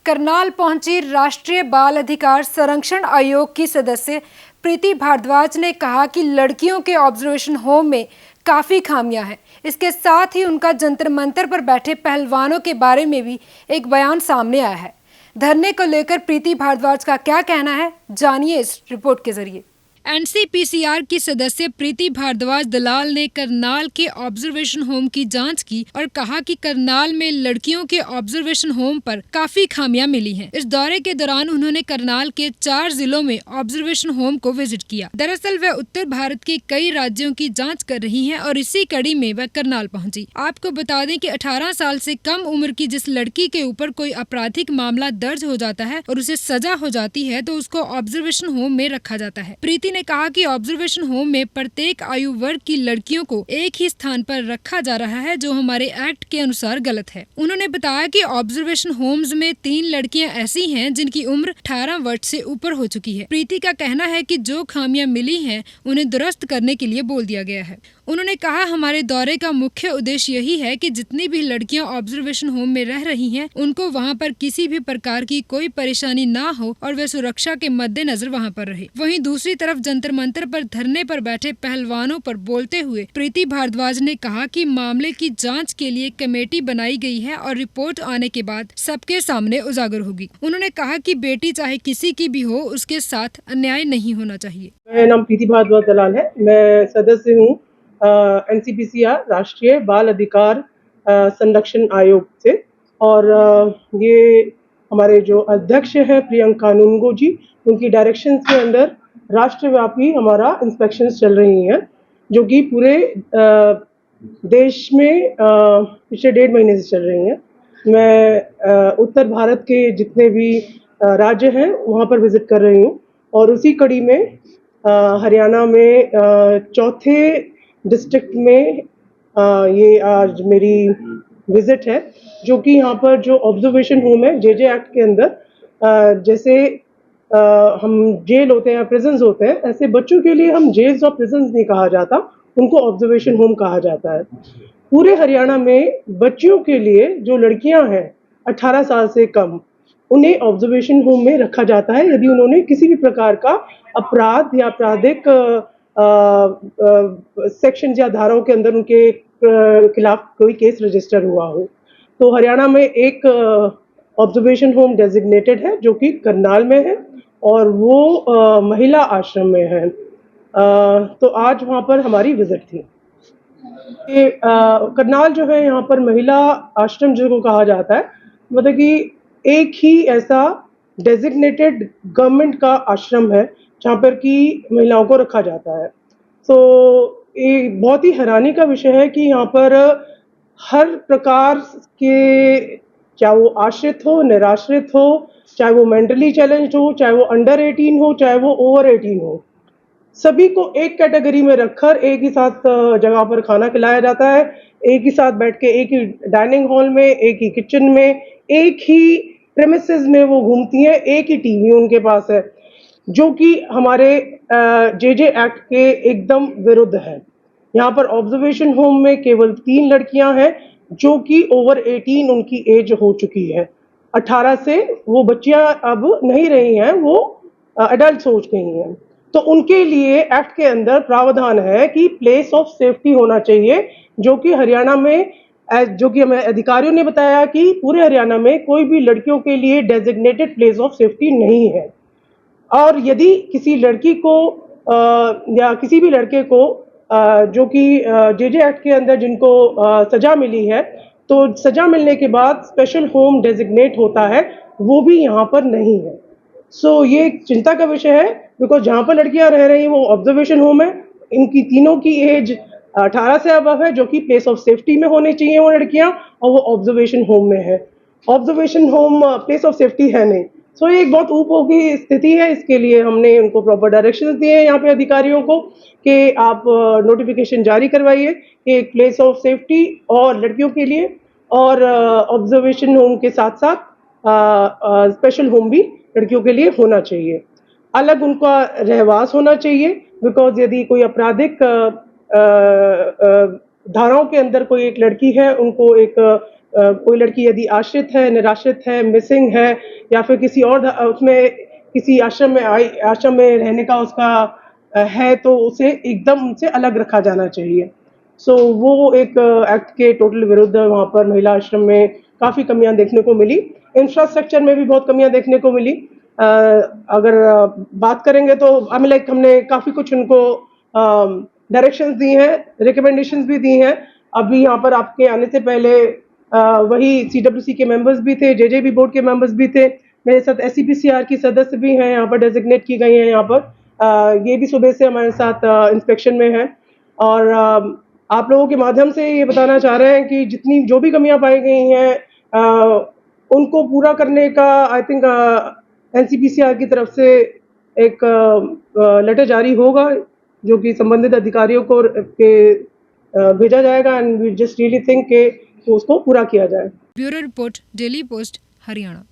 करनाल पहुंची राष्ट्रीय बाल अधिकार संरक्षण आयोग की सदस्य प्रीति भारद्वाज ने कहा कि लड़कियों के ऑब्जर्वेशन होम में काफ़ी खामियां हैं। इसके साथ ही उनका जंतर मंतर पर बैठे पहलवानों के बारे में भी एक बयान सामने आया है। धरने को लेकर प्रीति भारद्वाज का क्या कहना है, जानिए इस रिपोर्ट के जरिए। एनसीपीसीआर की सदस्य प्रीति भारद्वाज दलाल ने करनाल के ऑब्जर्वेशन होम की जांच की और कहा कि करनाल में लड़कियों के ऑब्जर्वेशन होम पर काफी खामियां मिली हैं। इस दौरे के दौरान उन्होंने करनाल के 4 जिलों में ऑब्जर्वेशन होम को विजिट किया। दरअसल वह उत्तर भारत के कई राज्यों की जाँच कर रही है और इसी कड़ी में वह करनाल पहुँची। आपको बता दें कि 18 साल से कम उम्र की जिस लड़की के ऊपर कोई आपराधिक मामला दर्ज हो जाता है और उसे सजा हो जाती है तो उसको ऑब्जर्वेशन होम में रखा जाता है। प्रीति ने कहा कि ऑब्जर्वेशन होम में प्रत्येक आयु वर्ग की लड़कियों को एक ही स्थान पर रखा जा रहा है, जो हमारे एक्ट के अनुसार गलत है। उन्होंने बताया कि ऑब्जर्वेशन होम्स में 3 लड़कियां ऐसी हैं जिनकी उम्र 18 वर्ष से ऊपर हो चुकी है। प्रीति का कहना है कि जो खामियां मिली हैं उन्हें दुरुस्त करने के लिए बोल दिया गया है। उन्होंने कहा, हमारे दौरे का मुख्य उद्देश्य यही है कि जितनी भी लड़कियां ऑब्जर्वेशन होम में रह रही हैं उनको वहां पर किसी भी प्रकार की कोई परेशानी ना हो और वे सुरक्षा के मद्देनजर वहां पर रहे। वहीं दूसरी तरफ जंतर मंतर पर धरने पर बैठे पहलवानों पर बोलते हुए प्रीति भारद्वाज ने कहा कि मामले की जांच के लिए कमेटी बनाई गई है और रिपोर्ट आने के बाद सबके सामने उजागर होगी। उन्होंने कहा कि बेटी चाहे किसी की भी हो, उसके साथ अन्याय नहीं होना चाहिए। मेरा नाम प्रीति भारद्वाज दलाल है। मैं सदस्य हूँ एनसीपीसीआर राष्ट्रीय बाल अधिकार संरक्षण आयोग से, और ये हमारे जो अध्यक्ष हैं प्रियंका कानूनगो जी, उनकी डायरेक्शन के अंदर राष्ट्रव्यापी हमारा इंस्पेक्शंस चल रही हैं, जो कि पूरे देश में पिछले 1.5 महीने से चल रही हैं। मैं उत्तर भारत के जितने भी राज्य हैं वहाँ पर विजिट कर रही हूँ, और उसी कड़ी में हरियाणा में चौथे डिस्ट्रिक्ट में ये आज मेरी विजिट है, जो कि यहाँ पर जो ऑब्जर्वेशन होम है जेजे एक्ट के अंदर जैसे हम जेल होते हैं, प्रिजन्स होते हैं, ऐसे बच्चों के लिए हम जेल्स और प्रिजन्स नहीं कहा जाता, उनको ऑब्जर्वेशन होम कहा जाता है। पूरे हरियाणा में बच्चियों के लिए जो लड़कियां हैं 18 साल से कम, उन्हें ऑब्जर्वेशन होम में रखा जाता है यदि उन्होंने किसी भी प्रकार का अपराध या आपराधिक सेक्शन या धाराओं के अंदर उनके खिलाफ कोई केस रजिस्टर हुआ हो। तो हरियाणा में एक ऑब्जर्वेशन होम डेजिग्नेटेड है जो कि करनाल में है, और वो महिला आश्रम में है। तो आज वहाँ पर हमारी विजिट थी। ये करनाल जो है, यहाँ पर महिला आश्रम जिसको कहा जाता है, मतलब कि एक ही ऐसा डेजिग्नेटेड गवर्नमेंट का आश्रम है जहाँ पर कि महिलाओं को रखा जाता है। तो ये बहुत ही हैरानी का विषय है कि यहाँ पर हर प्रकार के, चाहे वो आश्रित हो, निराश्रित हो, चाहे वो मेंटली चैलेंज्ड हो, चाहे वो अंडर 18 हो, चाहे वो ओवर 18 हो, सभी को एक कैटेगरी में रखकर एक ही साथ जगह पर खाना खिलाया जाता है। एक ही साथ बैठ के एक ही डाइनिंग हॉल में, एक ही किचन में, एक ही प्रेमिसेस में वो घूमती हैं, एक ही टीवी उनके पास है, जो कि हमारे जेजे एक्ट के एकदम विरुद्ध है। यहाँ पर ऑब्जर्वेशन होम में केवल 3 लड़कियां हैं जो कि ओवर 18 उनकी एज हो चुकी है। 18 से वो बच्चियां अब नहीं रही हैं, वो एडल्ट हो गई हैं। तो उनके लिए एक्ट के अंदर प्रावधान है कि प्लेस ऑफ सेफ्टी होना चाहिए, जो कि हरियाणा में, जो कि हमें अधिकारियों ने बताया कि पूरे हरियाणा में कोई भी लड़कियों के लिए डेजिग्नेटेड प्लेस ऑफ सेफ्टी नहीं है। और यदि किसी लड़की को या किसी भी लड़के को जो कि जेजे एक्ट के अंदर जिनको सजा मिली है, तो सजा मिलने के बाद स्पेशल होम डेजिग्नेट होता है, वो भी यहाँ पर नहीं है। सो ये एक चिंता का विषय है, बिकॉज जहाँ पर लड़कियां रह रही हैं वो ऑब्जर्वेशन होम है। इनकी तीनों की एज 18 से अबव है, जो कि प्लेस ऑफ सेफ्टी में होनी चाहिए वो लड़कियां, और वो ऑब्जर्वेशन होम में है। Observation home place of safety है नहीं। सो ये एक बहुत ऊपर की स्थिति है। इसके लिए हमने उनको प्रॉपर डायरेक्शंस दिए हैं यहाँ पे अधिकारियों को कि आप नोटिफिकेशन जारी करवाइए कि एक प्लेस ऑफ सेफ्टी और लड़कियों के लिए, और ऑब्जर्वेशन होम के साथ साथ स्पेशल होम भी लड़कियों के लिए होना चाहिए। अलग उनका रहवास होना चाहिए, बिकॉज यदि कोई आपराधिक धाराओं के अंदर कोई एक लड़की है, उनको एक कोई लड़की यदि आश्रित है, निराश्रित है, मिसिंग है या फिर किसी और उसमें किसी आश्रम में रहने का उसका है, तो उसे एकदम उनसे अलग रखा जाना चाहिए। सो वो एक एक्ट के टोटल विरुद्ध वहाँ पर महिला आश्रम में काफ़ी कमियाँ देखने को मिली। इंफ्रास्ट्रक्चर में भी बहुत कमियाँ देखने को मिली। अगर बात करेंगे तो लाइक हमने काफ़ी कुछ उनको डायरेक्शंस दी हैं, रिकमेंडेशंस भी दी हैं। अभी यहाँ पर आपके आने से पहले वही सीडब्ल्यूसी के मेंबर्स भी थे, जेजेबी बोर्ड के मेंबर्स भी थे। मेरे साथ एससीपीसीआर की सदस्य भी हैं, यहाँ पर डेजिग्नेट की गई हैं यहाँ पर। ये भी सुबह से हमारे साथ इंस्पेक्शन में हैं और आप लोगों के माध्यम से ये बताना चाह रहे हैं कि जितनी जो भी कमियां पाई गई हैं उनको पूरा करने का आई थिंक एनसीपीसीआर की तरफ से एक लेटर जारी होगा जो कि संबंधित अधिकारियों को भेजा जाएगा and we just really think कि उसको पूरा किया जाए। Bureau report, daily post, Haryana.